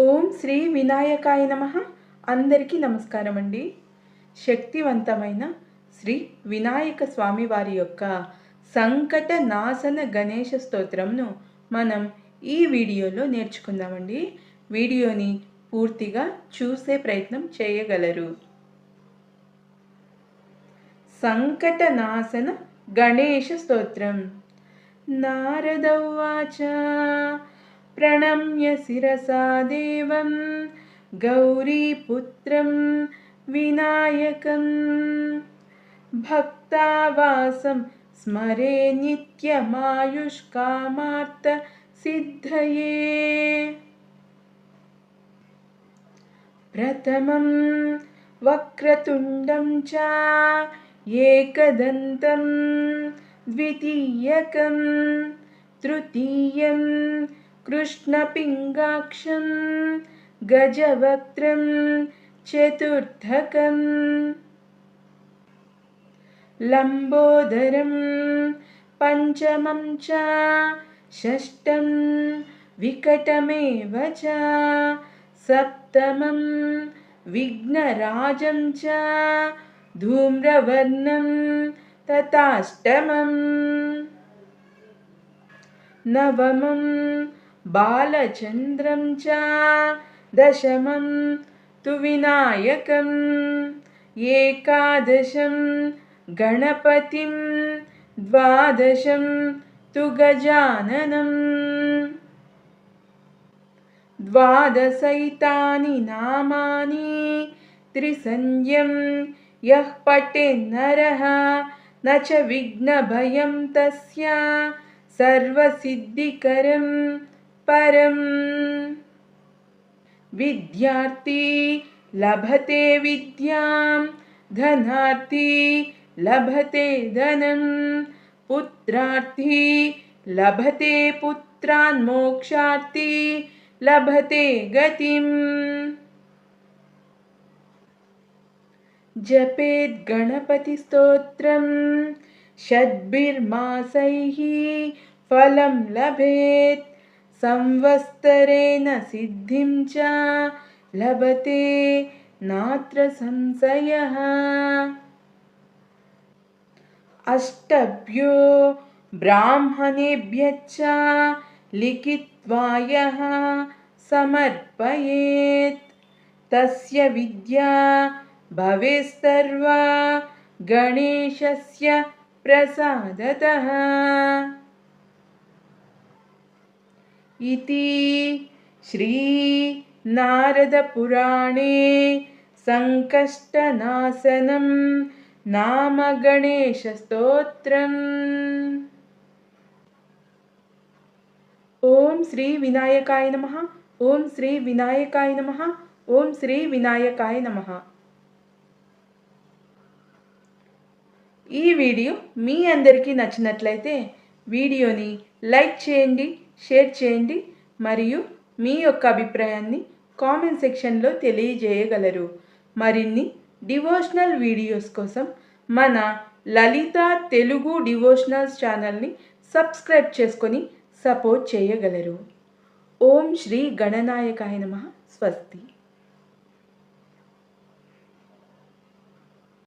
ఓం శ్రీ వినాయకాయ నమః. అందరికీ నమస్కారం అండి. శక్తివంతమైన శ్రీ వినాయక స్వామి వారి యొక్క సంకట నాశన గణేష స్తోత్రంను మనం ఈ వీడియోలో నేర్చుకుందామండి. వీడియోని పూర్తిగా చూసే ప్రయత్నం చేయగలరు. సంకట నాశన గణేష స్తోత్రం. నారద ఉవాచ प्रणम्य शिरसा देवं गौरीपुत्रं विनायकं भक्तावासं स्मरे नित्यमायुष्कामार्थसिद्धये। प्रथमं वक्रतुण्डं च एकदन्तं द्वितीयकं तृतीयं कृष्णपिङ्गाक्षं गजवक्त्रं चतुर्थकं लम्बोदरं पञ्चमं च षष्ठं विकटमेव च सप्तमं विघ्नराजं च धूम्रवर्णं तथाष्टमम् नवमं बालचन्द्रं च दशमं तु विनायकम् एकादशं गणपतिं द्वादशं तु गजाननं द्वादशैतानि नामानि त्रिसन्ध्यं यः पठेन्नरः न च विघ्नभयं तस्य सर्वसिद्धिकरं परम्। विद्यार्थी लभते विद्यां धनार्थी लभते धनं पुत्रार्थी लभते पुत्रान् मोक्षार्थी लभते गतिम्। जपेत् गणपतिस्तोत्रं षड्भिर्मासैः फलं लभेत् संवत्सरेण सिद्धिं च लभते नात्र संशयः। अष्टभ्यो ब्राह्मणेभ्यश्च लिखित्वा यः समर्पयेत् तस्य विद्या भवेत् सर्वा गणेशस्य प्रसादतः। इति श्री नारदपुराणे संकष्टनाशनं नाम गणेशस्तोत्रम्। ओम श्री विनायकाय नमः. ओम श्री विनायकाय नमः. ओम श्री विनायकाय नमः. ఈ వీడియో మీ అందరికీ నచ్చినట్లయితే వీడియోని లైక్ చేయండి, షేర్ చేయండి మరియు మీ యొక్క అభిప్రాయాన్ని కామెంట్ సెక్షన్లో తెలియజేయగలరు. మరిన్ని డివోషనల్ వీడియోస్ కోసం మన లలిత తెలుగు డివోషనల్స్ ఛానల్ని సబ్స్క్రైబ్ చేసుకొని సపోర్ట్ చేయగలరు. ఓం శ్రీ గణనాయకాయ నమః. స్వస్తి.